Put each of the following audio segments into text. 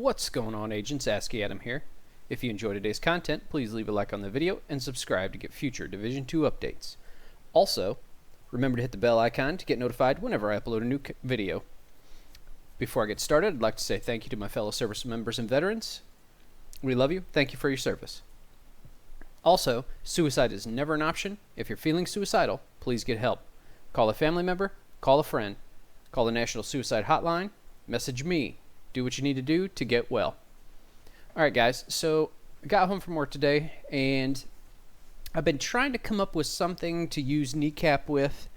What's going on, agents? ASCII Adam here. If you enjoyed today's content, please leave a like on the video and subscribe to get future Division 2 updates. Also, remember to hit the bell icon to get notified whenever I upload a new video. Before I get started, I'd like to say thank you to my fellow service members and veterans. We love you. Thank you for your service. Also, suicide is never an option. If you're feeling suicidal, please get help. Call a family member, call a friend, call the National Suicide Hotline, message me. Do what you need to do to get well. Alright guys, so I got home from work today and I've been trying to come up with something to use kneecap with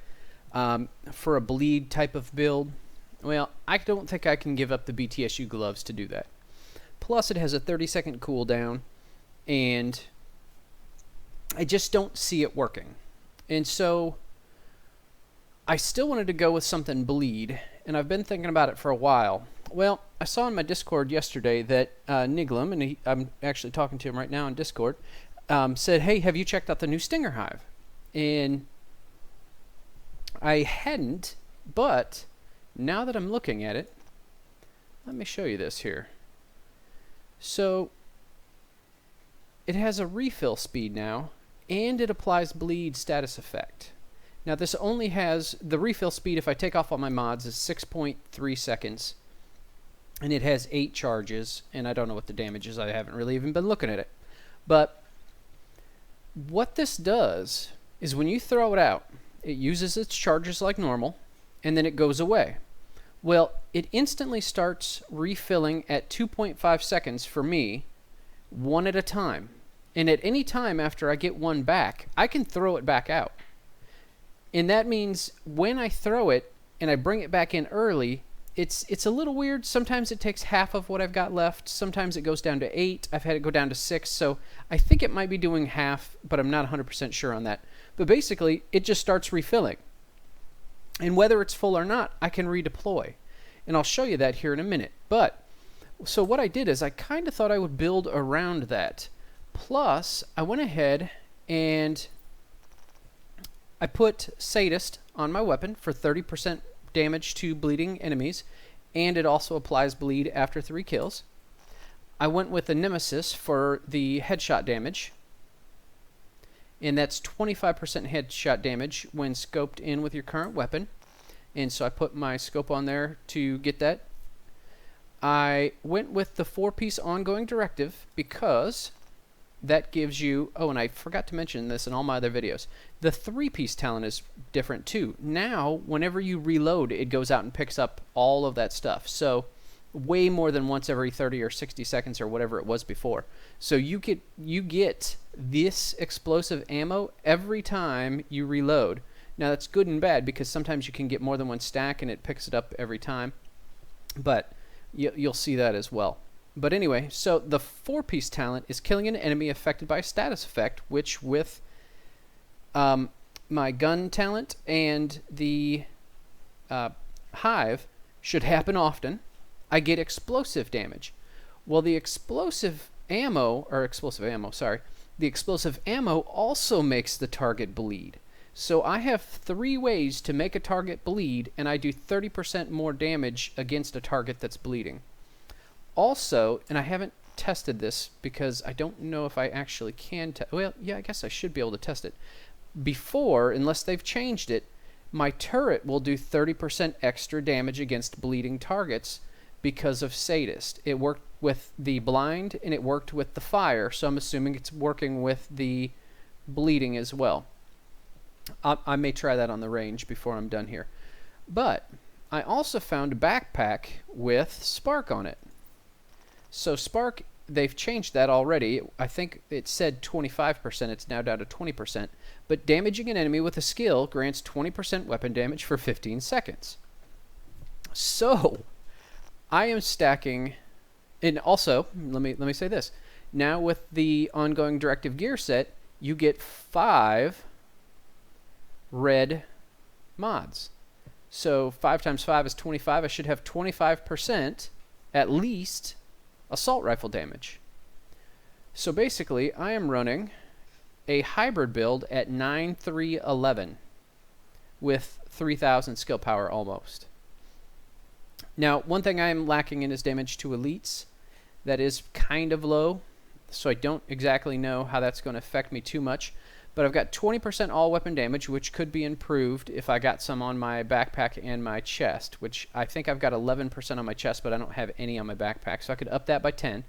for a bleed type of build. Well, I don't think I can give up the BTSU gloves to do that. Plus it has a 30-second cooldown and I just don't see it working. And so I still wanted to go with something bleed, and I've been thinking about it for a while. Well, I saw in my Discord yesterday that Niglum, and I'm actually talking to him right now on Discord, said, hey, have you checked out the new Stinger Hive? And I hadn't, but now that I'm looking at it, let me show you this here. So it has a refill speed now, and it applies bleed status effect. Now this only has, the refill speed if I take off all my mods is 6.3 seconds. And it has 8 charges, and I don't know what the damage is. I haven't really even been looking at it. But what this does is when you throw it out, it uses its charges like normal, and then it goes away. Well, it instantly starts refilling at 2.5 seconds for me, one at a time. And at any time after I get one back, I can throw it back out. And that means when I throw it and I bring it back in early, it's a little weird. Sometimes it takes half of what I've got left. Sometimes it goes down to 8. I've had it go down to 6. So I think it might be doing half, but I'm not 100% sure on that. But basically, it just starts refilling. And whether it's full or not, I can redeploy. And I'll show you that here in a minute. But, so what I did is I kind of thought I would build around that. Plus, I went ahead and I put Sadist on my weapon for 30% damage to bleeding enemies, and it also applies bleed after 3 kills. I went with the Nemesis for the headshot damage, and that's 25% headshot damage when scoped in with your current weapon, and so I put my scope on there to get that. I went with the 4-piece Ongoing Directive because that gives you, oh, and I forgot to mention this in all my other videos, the 3-piece talent is different too. Now, whenever you reload, it goes out and picks up all of that stuff. So, way more than once every 30 or 60 seconds or whatever it was before. So you get this explosive ammo every time you reload. Now, that's good and bad because sometimes you can get more than one stack and it picks it up every time. But you'll see that as well. But anyway, so the 4-piece talent is killing an enemy affected by a status effect, which with my gun talent and the Hive should happen often. I get explosive damage. Well, the explosive ammo also makes the target bleed. So I have 3 ways to make a target bleed, and I do 30% more damage against a target that's bleeding. Also, and I haven't tested this because I don't know if I actually can well, yeah, I guess I should be able to test it. Before, unless they've changed it, my turret will do 30% extra damage against bleeding targets because of Sadist. It worked with the blind and it worked with the fire, so I'm assuming it's working with the bleeding as well. I may try that on the range before I'm done here. But I also found a backpack with Spark on it. So Spark, they've changed that already. I think it said 25%. It's now down to 20%. But damaging an enemy with a skill grants 20% weapon damage for 15 seconds. So I am stacking, and also let me say this. Now with the Ongoing Directive gear set, you get 5 red mods. So 5 times 5 is 25. I should have 25% at least assault rifle damage. So basically, I am running a hybrid build at 9-3-11 with 3,000 skill power almost. Now, one thing I am lacking in is damage to elites. That is kind of low, so I don't exactly know how that's going to affect me too much. But I've got 20% all weapon damage, which could be improved if I got some on my backpack and my chest, which I think I've got 11% on my chest, but I don't have any on my backpack, so I could up that by 10.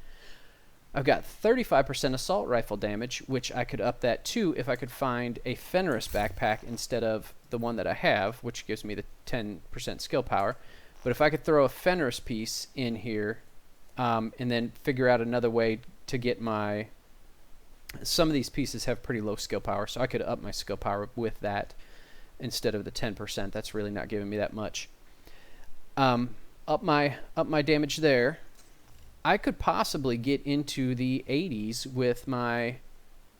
I've got 35% assault rifle damage, which I could up that too if I could find a Fenris backpack instead of the one that I have, which gives me the 10% skill power. But if I could throw a Fenris piece in here, and then figure out another way to get my... Some of these pieces have pretty low skill power, so I could up my skill power with that instead of the 10%. That's really not giving me that much. Up my damage there. I could possibly get into the 80s with my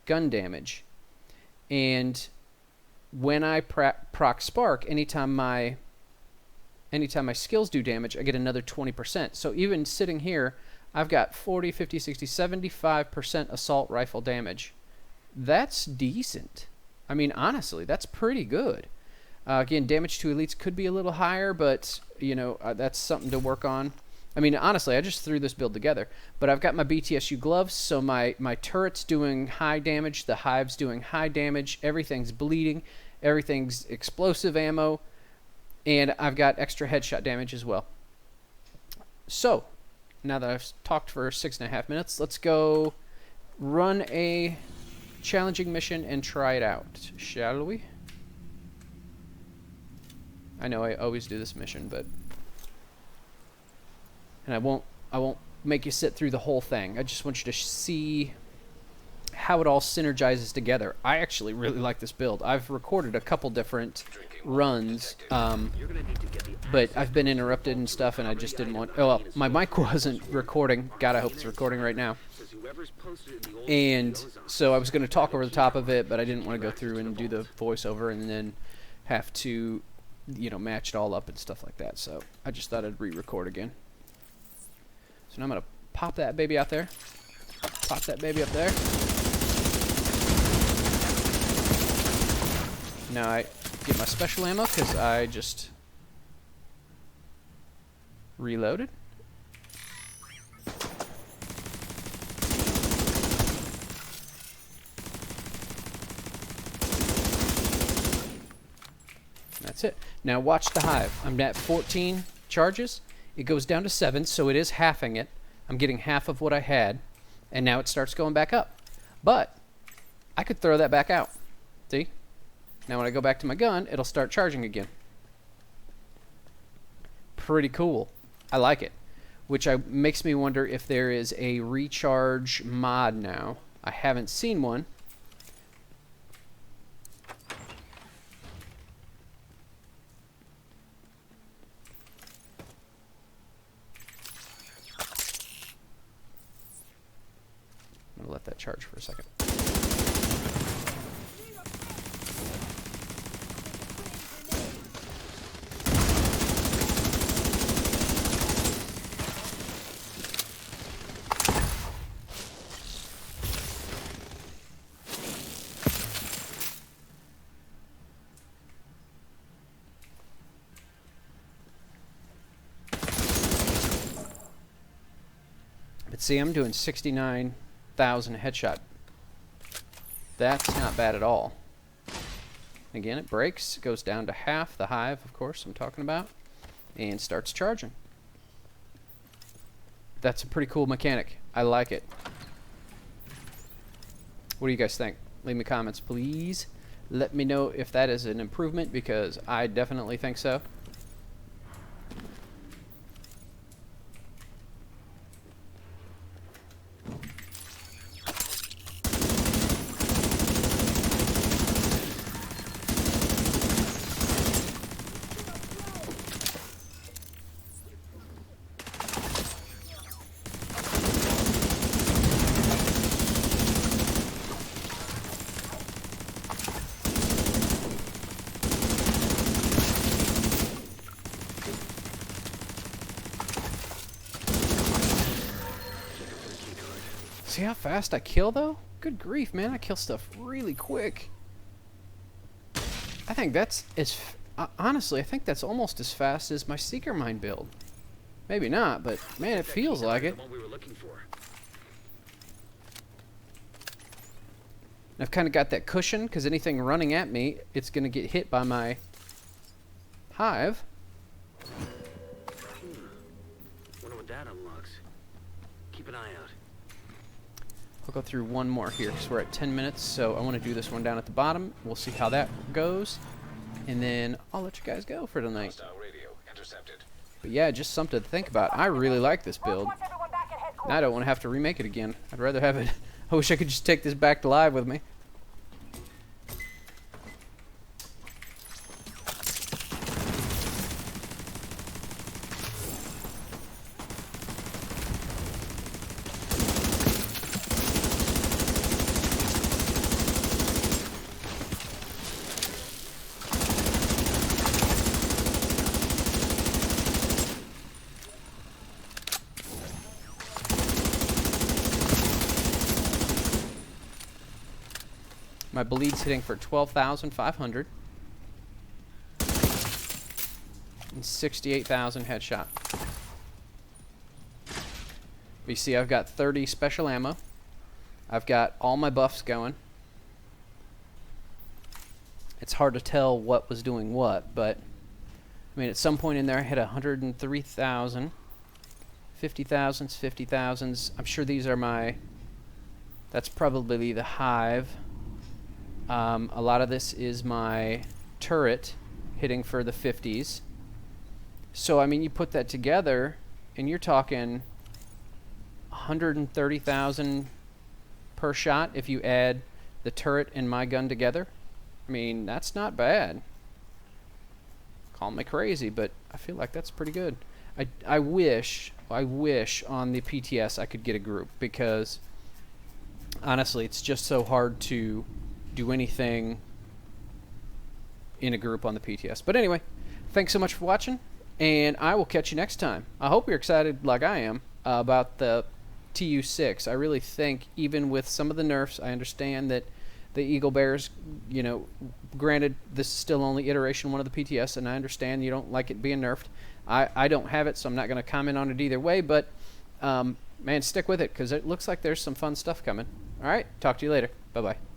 gun damage. And when I proc spark, anytime my skills do damage, I get another 20%. So even sitting here, I've got 40, 50, 60, 75% assault rifle damage. That's decent. I mean, honestly, that's pretty good. Again, damage to elites could be a little higher, but, you know, that's something to work on. I mean, honestly, I just threw this build together. But I've got my BTSU gloves, so my turret's doing high damage, the Hive's doing high damage, everything's bleeding, everything's explosive ammo, and I've got extra headshot damage as well. So, now that I've talked for 6.5 minutes, let's go run a challenging mission and try it out, shall we? I know I always do this mission, but... And I won't make you sit through the whole thing. I just want you to see how it all synergizes together. I actually really like this build. I've recorded a couple different runs, but I've been interrupted and stuff, and I just didn't want... Oh, well, my mic wasn't recording. God, I hope it's recording right now. And so I was going to talk over the top of it, but I didn't want to go through and do the voiceover and then have to, you know, match it all up and stuff like that. So I just thought I'd re-record again. So now I'm going to pop that baby out there. Pop that baby up there. Now I get my special ammo because I just reloaded. That's it. Now watch the Hive. I'm at 14 charges. It goes down to 7, so it is halving it. I'm getting half of what I had, and now it starts going back up. But I could throw that back out. See? Now when I go back to my gun, it'll start charging again. Pretty cool. I like it. Which makes me wonder if there is a recharge mod now. I haven't seen one. I'm gonna let that charge for a second. But see, I'm doing 69,000 headshot. That's not bad at all. Again, it breaks, goes down to half, the Hive, of course, I'm talking about, and starts charging. That's a pretty cool mechanic. I like it. What do you guys think? Leave me comments, please. Let me know if that is an improvement, because I definitely think so. See how fast I kill, though? Good grief, man. I kill stuff really quick. I think that's honestly, I think that's almost as fast as my Seeker Mine build. Maybe not, but man, it feels like it. I've kind of got that cushion, because anything running at me, it's going to get hit by my hive. Wonder what that unlocks. Keep an eye out. I'll go through one more here, because we're at 10 minutes, so I want to do this one down at the bottom. We'll see how that goes, and then I'll let you guys go for tonight. But yeah, just something to think about. I really like this build. Now I don't want to have to remake it again. I'd rather have it... I wish I could just take this back to live with me. My bleed's hitting for 12,500 and 68,000 headshot. You see, I've got 30 special ammo. I've got all my buffs going. It's hard to tell what was doing what, but I mean, at some point in there, I hit 103,000, 50,000s, 50,000s. I'm sure these are my. That's probably the hive. A lot of this is my turret hitting for the 50s. So, I mean, you put that together, and you're talking 130,000 per shot if you add the turret and my gun together. I mean, that's not bad. Call me crazy, but I feel like that's pretty good. I wish on the PTS I could get a group, because honestly, it's just so hard to do anything in a group on the PTS. But anyway, thanks so much for watching, and I will catch you next time. I hope you're excited like I am about the TU6. I really think, even with some of the nerfs, I understand that the Eagle Bears, you know, granted, this is still only iteration 1 of the PTS, and I understand you don't like it being nerfed. I don't have it, so I'm not going to comment on it either way, but man, stick with it, because it looks like there's some fun stuff coming. All right, talk to you later. Bye-bye.